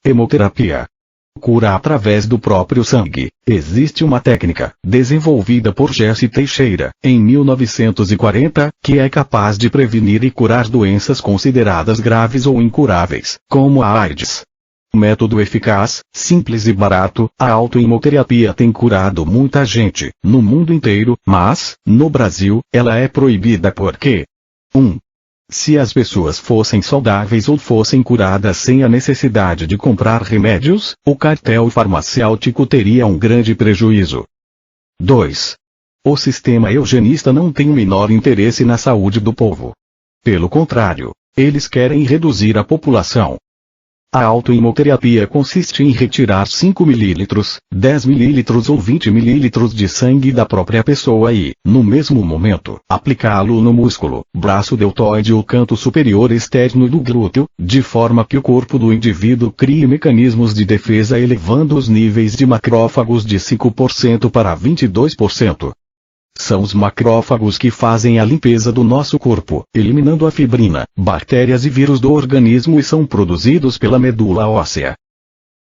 Hemoterapia. Cura através do próprio sangue. Existe uma técnica, desenvolvida por Jesse Teixeira, em 1940, que é capaz de prevenir e curar doenças consideradas graves ou incuráveis, como a AIDS. Método eficaz, simples e barato, a autoimunoterapia tem curado muita gente, no mundo inteiro, mas, no Brasil, ela é proibida porque 1. Se as pessoas fossem saudáveis ou fossem curadas sem a necessidade de comprar remédios, o cartel farmacêutico teria um grande prejuízo. 2. O sistema eugenista não tem o menor interesse na saúde do povo. Pelo contrário, eles querem reduzir a população. A autoimunoterapia consiste em retirar 5 ml, 10 ml ou 20 ml de sangue da própria pessoa e, no mesmo momento, aplicá-lo no músculo, braço deltoide ou canto superior externo do glúteo, de forma que o corpo do indivíduo crie mecanismos de defesa elevando os níveis de macrófagos de 5% para 22%. São os macrófagos que fazem a limpeza do nosso corpo, eliminando a fibrina, bactérias e vírus do organismo e são produzidos pela medula óssea.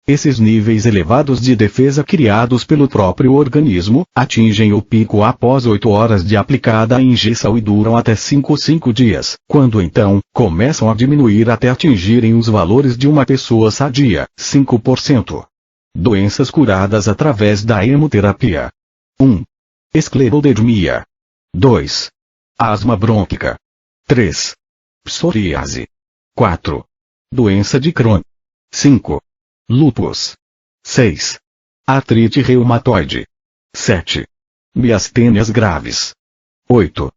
Esses níveis elevados de defesa criados pelo próprio organismo, atingem o pico após 8 horas de aplicada a injeção e duram até 5 dias, quando então, começam a diminuir até atingirem os valores de uma pessoa sadia, 5%. Doenças curadas através da hemoterapia. 1. Esclerodermia. 2. Asma brônquica. 3. Psoriase. 4. Doença de Crohn. 5. Lúpus. 6. Artrite reumatoide. 7. Miastênias graves. 8.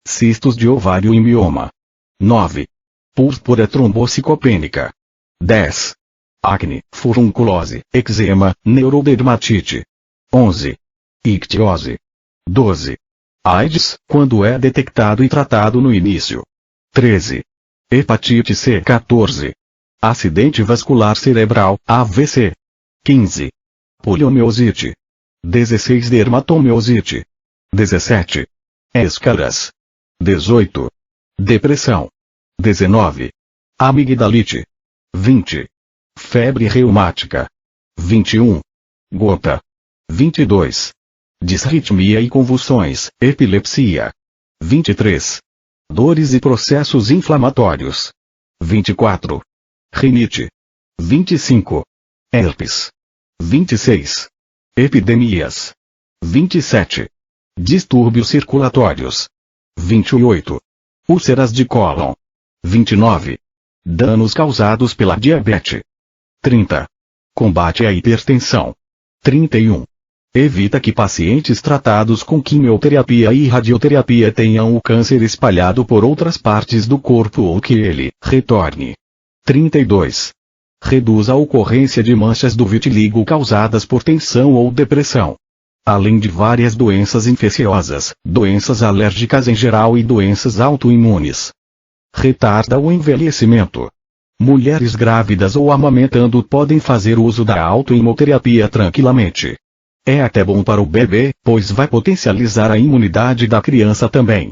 Cistos de ovário e mioma. 9. Púrpura trombocitopênica. 10. Acne, furunculose, eczema, neurodermatite. 11. Ictiose. 12. AIDS, quando é detectado e tratado no início. 13. Hepatite C. 14. Acidente vascular cerebral, AVC. 15. Poliomielite. 16. Dermatomiosite. 17. Escaras. 18. Depressão. 19. Amigdalite. 20. Febre reumática. 21. Gota. 22. Disritmia e convulsões, epilepsia. 23. Dores e processos inflamatórios. 24. Rinite. 25. Herpes. 26. Epidemias. 27. Distúrbios circulatórios. 28. Úlceras de cólon. 29. Danos causados pela diabetes. 30. Combate à hipertensão. 31. Evita que pacientes tratados com quimioterapia e radioterapia tenham o câncer espalhado por outras partes do corpo ou que ele retorne. 32. Reduz a ocorrência de manchas do vitiligo causadas por tensão ou depressão. Além de várias doenças infecciosas, doenças alérgicas em geral e doenças autoimunes. Retarda o envelhecimento. Mulheres grávidas ou amamentando podem fazer uso da autoimunoterapia tranquilamente. É até bom para o bebê, pois vai potencializar a imunidade da criança também.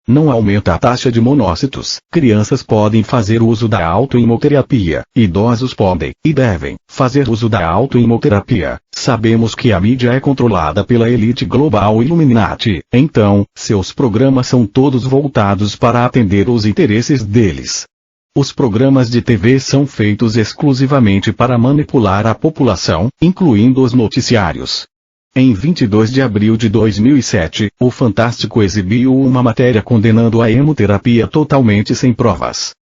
Não aumenta a taxa de monócitos. Crianças podem fazer uso da autoimunoterapia, idosos podem, e devem, fazer uso da autoimunoterapia. Sabemos que a mídia é controlada pela elite global Illuminati, então, seus programas são todos voltados para atender os interesses deles. Os programas de TV são feitos exclusivamente para manipular a população, incluindo os noticiários. Em 22 de abril de 2007, o Fantástico exibiu uma matéria condenando a hemoterapia totalmente sem provas.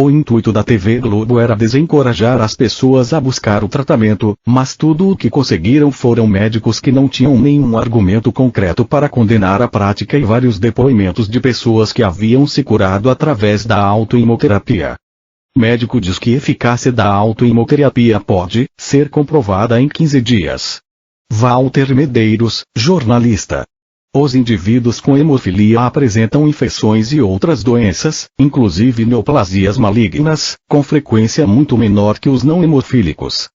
O intuito da TV Globo era desencorajar as pessoas a buscar o tratamento, mas tudo o que conseguiram foram médicos que não tinham nenhum argumento concreto para condenar a prática e vários depoimentos de pessoas que haviam se curado através da autoimunoterapia. Médico diz que a eficácia da autoimunoterapia pode ser comprovada em 15 dias. Walter Medeiros, jornalista. Os indivíduos com hemofilia apresentam infecções e outras doenças, inclusive neoplasias malignas, com frequência muito menor que os não hemofílicos.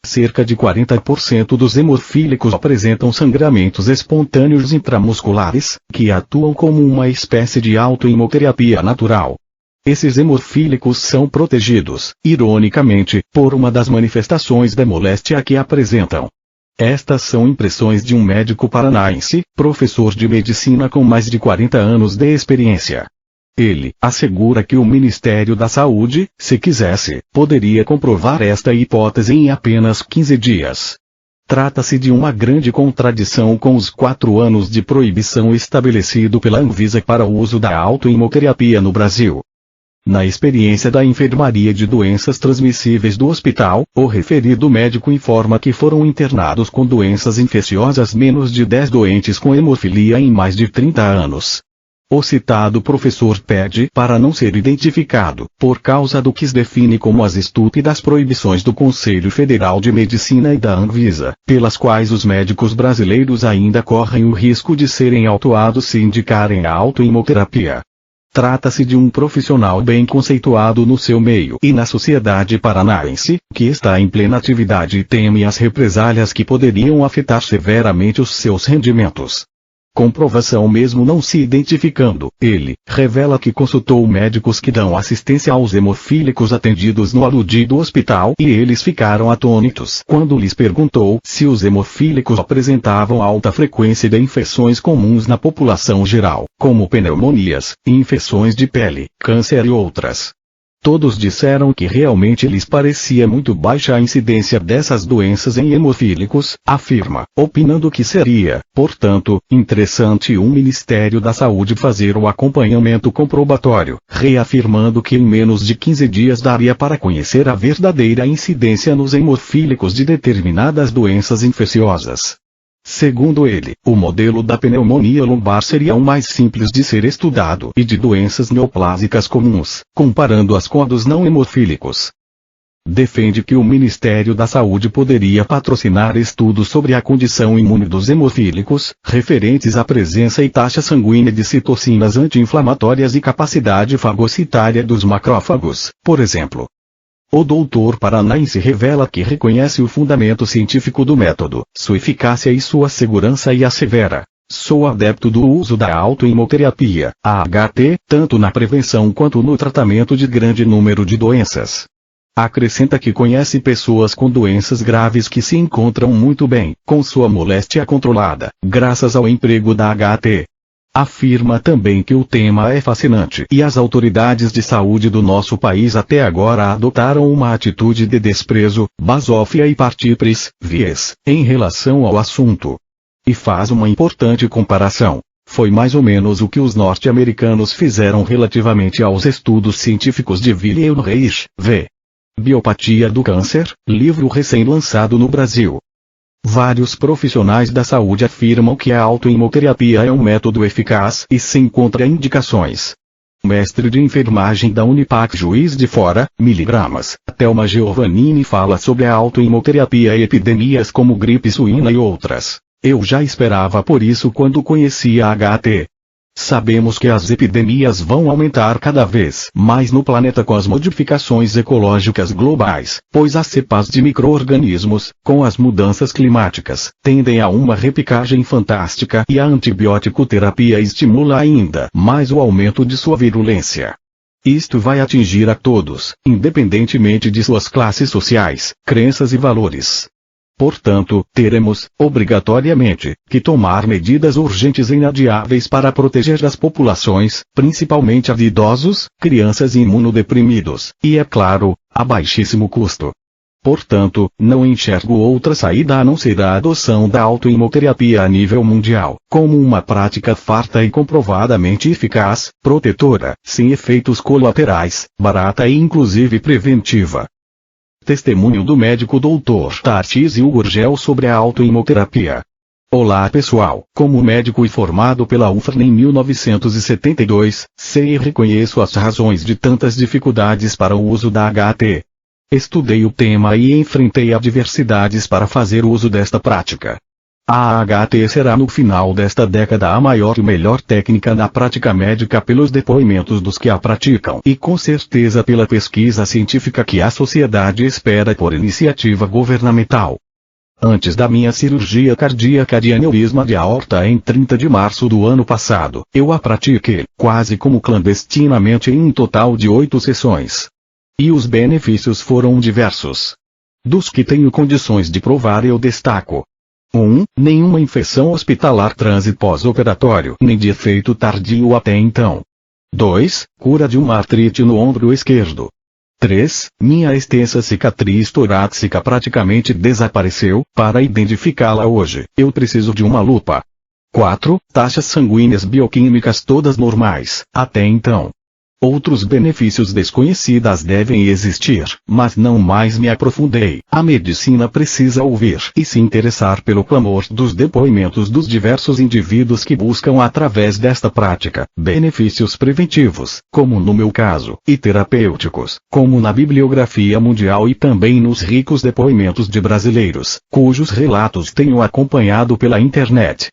Cerca de 40% dos hemofílicos apresentam sangramentos espontâneos intramusculares, que atuam como uma espécie de autoimunoterapia natural. Esses hemofílicos são protegidos, ironicamente, por uma das manifestações da moléstia que apresentam. Estas são impressões de um médico paranaense, professor de medicina com mais de 40 anos de experiência. Ele assegura que o Ministério da Saúde, se quisesse, poderia comprovar esta hipótese em apenas 15 dias. Trata-se de uma grande contradição com os 4 anos de proibição estabelecido pela Anvisa para o uso da autoimunoterapia no Brasil. Na experiência da enfermaria de doenças transmissíveis do hospital, o referido médico informa que foram internados com doenças infecciosas menos de 10 doentes com hemofilia em mais de 30 anos. O citado professor pede para não ser identificado, por causa do que se define como as estúpidas proibições do Conselho Federal de Medicina e da Anvisa, pelas quais os médicos brasileiros ainda correm o risco de serem autuados se indicarem a autoimunoterapia. Trata-se de um profissional bem conceituado no seu meio e na sociedade paranaense, que está em plena atividade e teme as represálias que poderiam afetar severamente os seus rendimentos. Comprovação mesmo não se identificando, ele revela que consultou médicos que dão assistência aos hemofílicos atendidos no aludido hospital e eles ficaram atônitos quando lhes perguntou se os hemofílicos apresentavam alta frequência de infecções comuns na população geral, como pneumonias, infecções de pele, câncer e outras. Todos disseram que realmente lhes parecia muito baixa a incidência dessas doenças em hemofílicos, afirma, opinando que seria, portanto, interessante o Ministério da Saúde fazer o acompanhamento comprobatório, reafirmando que em menos de 15 dias daria para conhecer a verdadeira incidência nos hemofílicos de determinadas doenças infecciosas. Segundo ele, o modelo da pneumonia lombar seria o mais simples de ser estudado e de doenças neoplásicas comuns, comparando-as com a dos não hemofílicos. Defende que o Ministério da Saúde poderia patrocinar estudos sobre a condição imune dos hemofílicos, referentes à presença e taxa sanguínea de citocinas anti-inflamatórias e capacidade fagocitária dos macrófagos, por exemplo. O doutor paranaense revela que reconhece o fundamento científico do método, sua eficácia e sua segurança e assevera: sou adepto do uso da autoimunoterapia, AHT, tanto na prevenção quanto no tratamento de grande número de doenças. Acrescenta que conhece pessoas com doenças graves que se encontram muito bem, com sua moléstia controlada, graças ao emprego da AHT. Afirma também que o tema é fascinante e as autoridades de saúde do nosso país até agora adotaram uma atitude de desprezo, basófia e partípris, viés, em relação ao assunto. E faz uma importante comparação. Foi mais ou menos o que os norte-americanos fizeram relativamente aos estudos científicos de Wilhelm Reich, v. Biopatia do Câncer, livro recém-lançado no Brasil. Vários profissionais da saúde afirmam que a autoimunoterapia é um método eficaz e sem contraindicações. Mestre de enfermagem da Unipac Juiz de Fora, miligramas, Thelma Giovannini fala sobre a autoimunoterapia e epidemias como gripe suína e outras. Eu já esperava por isso quando conheci a HT. Sabemos que as epidemias vão aumentar cada vez mais no planeta com as modificações ecológicas globais, pois as cepas de micro-organismos, com as mudanças climáticas, tendem a uma repicagem fantástica e a antibiótico-terapia estimula ainda mais o aumento de sua virulência. Isto vai atingir a todos, independentemente de suas classes sociais, crenças e valores. Portanto, teremos, obrigatoriamente, que tomar medidas urgentes e inadiáveis para proteger as populações, principalmente a de idosos, crianças e imunodeprimidos, e é claro, a baixíssimo custo. Portanto, não enxergo outra saída a não ser a adoção da autoimunoterapia a nível mundial, como uma prática farta e comprovadamente eficaz, protetora, sem efeitos colaterais, barata e inclusive preventiva. Testemunho do médico Dr. Tarcísio Gurgel sobre a autoimunoterapia. Olá pessoal, como médico e formado pela UFRN em 1972, sei e reconheço as razões de tantas dificuldades para o uso da HT. Estudei o tema e enfrentei adversidades para fazer uso desta prática. A AHT será no final desta década a maior e melhor técnica na prática médica pelos depoimentos dos que a praticam e com certeza pela pesquisa científica que a sociedade espera por iniciativa governamental. Antes da minha cirurgia cardíaca de aneurisma de aorta em 30 de março do ano passado, eu a pratiquei, quase como clandestinamente em um total de 8 sessões. E os benefícios foram diversos. Dos que tenho condições de provar eu destaco. 1. Nenhuma infecção hospitalar transe pós-operatório nem de efeito tardio até então. 2. Cura de uma artrite no ombro esquerdo. 3. Minha extensa cicatriz torácica praticamente desapareceu. Para identificá-la hoje, eu preciso de uma lupa. 4. Taxas sanguíneas bioquímicas todas normais, até então. Outros benefícios desconhecidos devem existir, mas não mais me aprofundei. A medicina precisa ouvir e se interessar pelo clamor dos depoimentos dos diversos indivíduos que buscam através desta prática, benefícios preventivos, como no meu caso, e terapêuticos, como na bibliografia mundial e também nos ricos depoimentos de brasileiros, cujos relatos tenho acompanhado pela internet.